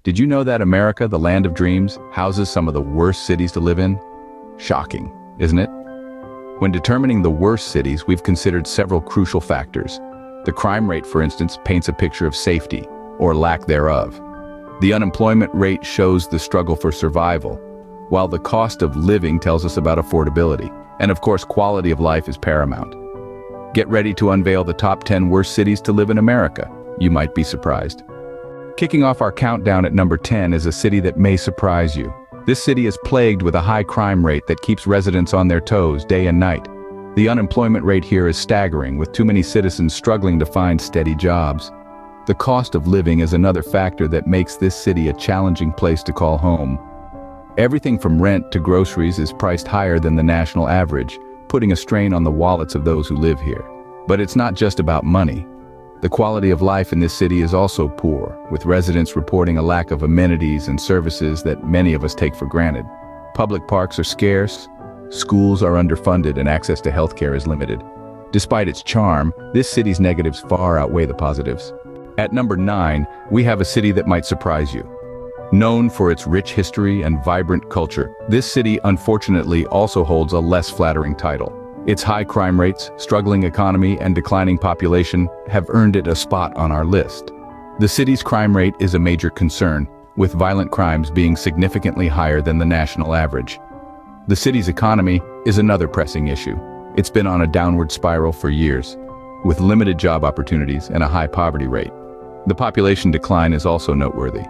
Did you know that America, the land of dreams, houses some of the worst cities to live in? Shocking, isn't it? When determining the worst cities, we've considered several crucial factors. The crime rate, for instance, paints a picture of safety, or lack thereof. The unemployment rate shows the struggle for survival, while the cost of living tells us about affordability. And of course, quality of life is paramount. Get ready to unveil the top 10 worst cities to live in America. You might be surprised. Kicking off our countdown at number 10 is a city that may surprise you. This city is plagued with a high crime rate that keeps residents on their toes day and night. The unemployment rate here is staggering, with too many citizens struggling to find steady jobs. The cost of living is another factor that makes this city a challenging place to call home. Everything from rent to groceries is priced higher than the national average, putting a strain on the wallets of those who live here. But it's not just about money. The quality of life in this city is also poor, with residents reporting a lack of amenities and services that many of us take for granted. Public parks are scarce, schools are underfunded, and access to healthcare is limited. Despite its charm, this city's negatives far outweigh the positives. At number 9, we have a city that might surprise you. Known for its rich history and vibrant culture, this city unfortunately also holds a less flattering title. Its high crime rates, struggling economy, and declining population have earned it a spot on our list. The city's crime rate is a major concern, with violent crimes being significantly higher than the national average. The city's economy is another pressing issue. It's been on a downward spiral for years, with limited job opportunities and a high poverty rate. The population decline is also noteworthy.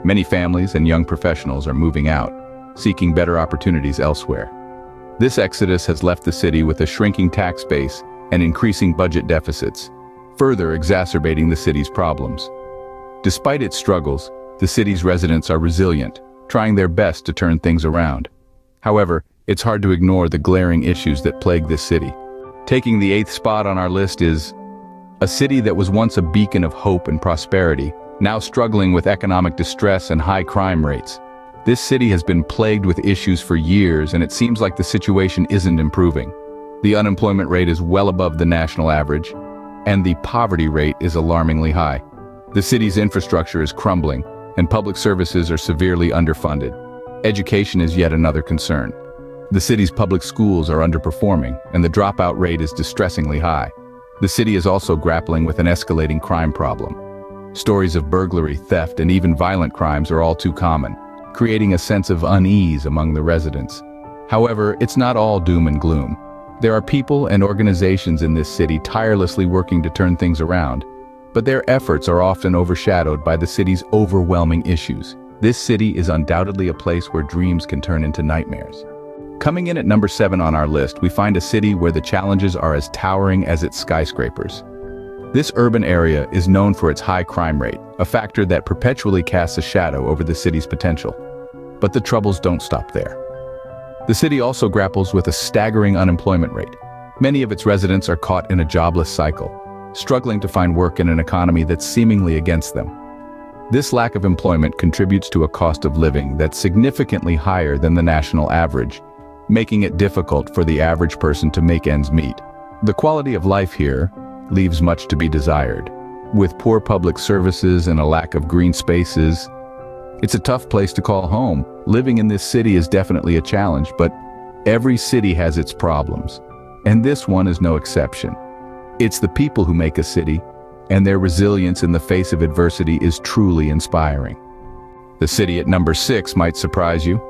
Many families and young professionals are moving out, seeking better opportunities elsewhere. This exodus has left the city with a shrinking tax base and increasing budget deficits, further exacerbating the city's problems. Despite its struggles, the city's residents are resilient, trying their best to turn things around. However, it's hard to ignore the glaring issues that plague this city. Taking the 8th spot on our list is a city that was once a beacon of hope and prosperity, now struggling with economic distress and high crime rates. This city has been plagued with issues for years, and it seems like the situation isn't improving. The unemployment rate is well above the national average, and the poverty rate is alarmingly high. The city's infrastructure is crumbling, and public services are severely underfunded. Education is yet another concern. The city's public schools are underperforming, and the dropout rate is distressingly high. The city is also grappling with an escalating crime problem. Stories of burglary, theft, and even violent crimes are all too common, creating a sense of unease among the residents. However, it's not all doom and gloom. There are people and organizations in this city tirelessly working to turn things around, but their efforts are often overshadowed by the city's overwhelming issues. This city is undoubtedly a place where dreams can turn into nightmares. Coming in at number 7 on our list, we find a city where the challenges are as towering as its skyscrapers. This urban area is known for its high crime rate, a factor that perpetually casts a shadow over the city's potential. But the troubles don't stop there. The city also grapples with a staggering unemployment rate. Many of its residents are caught in a jobless cycle, struggling to find work in an economy that's seemingly against them. This lack of employment contributes to a cost of living that's significantly higher than the national average, making it difficult for the average person to make ends meet. The quality of life here leaves much to be desired. With poor public services and a lack of green spaces, it's a tough place to call home. Living in this city is definitely a challenge, but every city has its problems, and this one is no exception. It's the people who make a city, and their resilience in the face of adversity is truly inspiring. The city at number 6 might surprise you.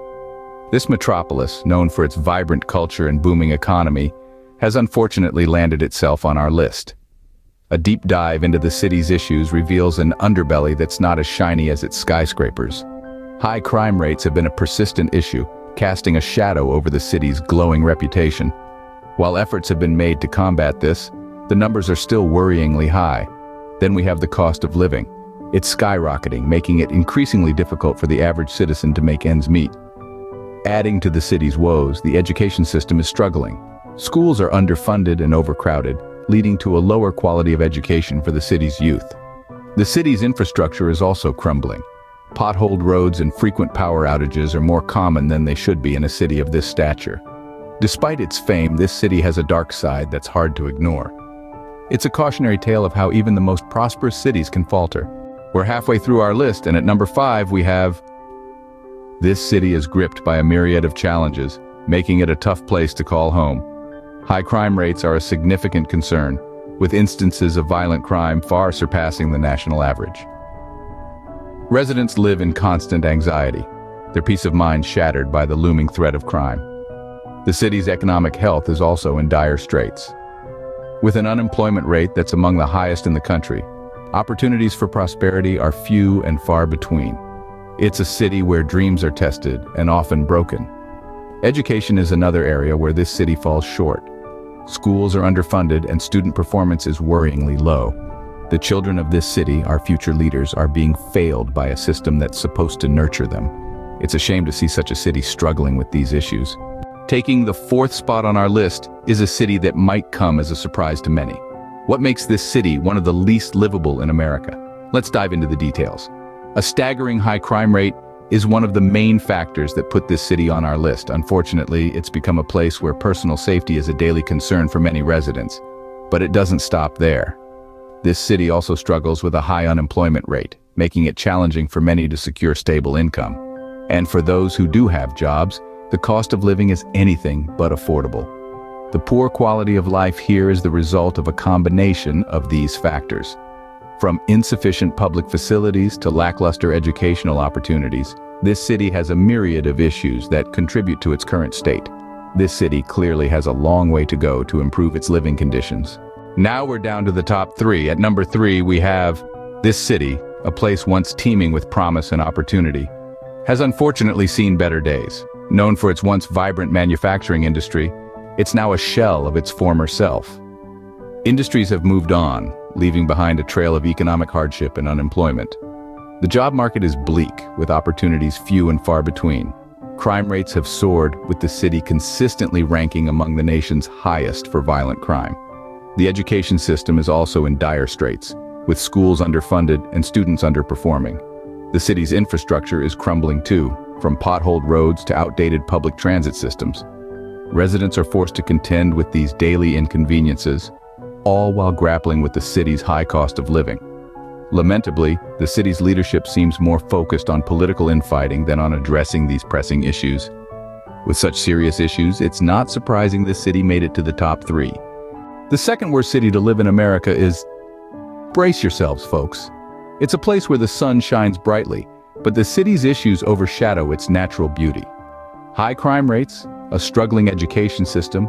This metropolis, known for its vibrant culture and booming economy, has unfortunately landed itself on our list. A deep dive into the city's issues reveals an underbelly that's not as shiny as its skyscrapers. High crime rates have been a persistent issue, casting a shadow over the city's glowing reputation. While efforts have been made to combat this, the numbers are still worryingly high. Then we have the cost of living. It's skyrocketing, making it increasingly difficult for the average citizen to make ends meet. Adding to the city's woes, the education system is struggling. Schools are underfunded and overcrowded, leading to a lower quality of education for the city's youth. The city's infrastructure is also crumbling. Potholed roads and frequent power outages are more common than they should be in a city of this stature. Despite its fame, this city has a dark side that's hard to ignore. It's a cautionary tale of how even the most prosperous cities can falter. We're halfway through our list, and at number 5 we have... This city is gripped by a myriad of challenges, making it a tough place to call home. High crime rates are a significant concern, with instances of violent crime far surpassing the national average. Residents live in constant anxiety, their peace of mind shattered by the looming threat of crime. The city's economic health is also in dire straits. With an unemployment rate that's among the highest in the country, opportunities for prosperity are few and far between. It's a city where dreams are tested and often broken. Education is another area where this city falls short. Schools are underfunded and student performance is worryingly low. The children of this city, our future leaders, are being failed by a system that's supposed to nurture them. It's a shame to see such a city struggling with these issues. Taking the 4th spot on our list is a city that might come as a surprise to many. What makes this city one of the least livable in America? Let's dive into the details. A staggering high crime rate is one of the main factors that put this city on our list. Unfortunately, it's become a place where personal safety is a daily concern for many residents. But it doesn't stop there. This city also struggles with a high unemployment rate, making it challenging for many to secure stable income. And for those who do have jobs, the cost of living is anything but affordable. The poor quality of life here is the result of a combination of these factors. From insufficient public facilities to lackluster educational opportunities, this city has a myriad of issues that contribute to its current state. This city clearly has a long way to go to improve its living conditions. Now we're down to the top 3. At number 3 we have this city, a place once teeming with promise and opportunity, has unfortunately seen better days. Known for its once vibrant manufacturing industry, it's now a shell of its former self. Industries have moved on, leaving behind a trail of economic hardship and unemployment. The job market is bleak, with opportunities few and far between. Crime rates have soared, with the city consistently ranking among the nation's highest for violent crime. The education system is also in dire straits, with schools underfunded and students underperforming. The city's infrastructure is crumbling too, from potholed roads to outdated public transit systems. Residents are forced to contend with these daily inconveniences, all while grappling with the city's high cost of living. Lamentably, the city's leadership seems more focused on political infighting than on addressing these pressing issues. With such serious issues, it's not surprising this city made it to the top 3. The second worst city to live in America is... Brace yourselves, folks. It's a place where the sun shines brightly, but the city's issues overshadow its natural beauty. High crime rates, a struggling education system,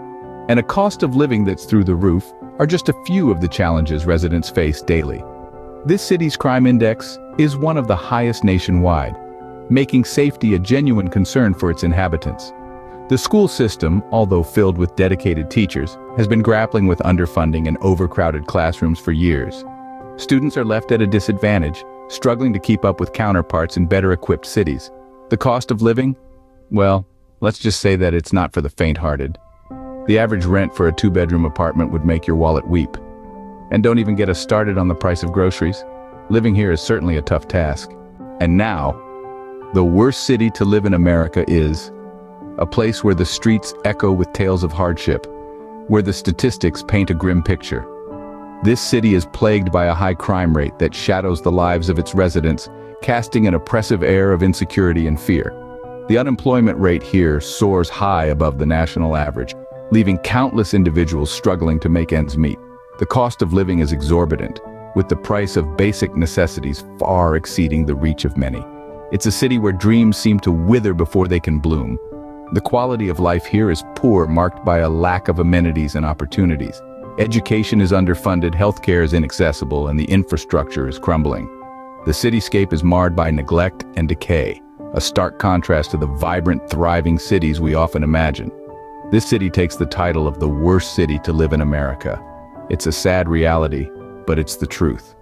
and a cost of living that's through the roof are just a few of the challenges residents face daily. This city's crime index is one of the highest nationwide, making safety a genuine concern for its inhabitants. The school system, although filled with dedicated teachers, has been grappling with underfunding and overcrowded classrooms for years. Students are left at a disadvantage, struggling to keep up with counterparts in better-equipped cities. The cost of living? Well, let's just say that it's not for the faint-hearted. The average rent for a 2-bedroom apartment would make your wallet weep. And don't even get us started on the price of groceries. Living here is certainly a tough task. And now, the worst city to live in America is a place where the streets echo with tales of hardship, where the statistics paint a grim picture. This city is plagued by a high crime rate that shadows the lives of its residents, casting an oppressive air of insecurity and fear. The unemployment rate here soars high above the national average, leaving countless individuals struggling to make ends meet. The cost of living is exorbitant, with the price of basic necessities far exceeding the reach of many. It's a city where dreams seem to wither before they can bloom. The quality of life here is poor, marked by a lack of amenities and opportunities. Education is underfunded, healthcare is inaccessible, and the infrastructure is crumbling. The cityscape is marred by neglect and decay, a stark contrast to the vibrant, thriving cities we often imagine. This city takes the title of the worst city to live in America. It's a sad reality, but it's the truth.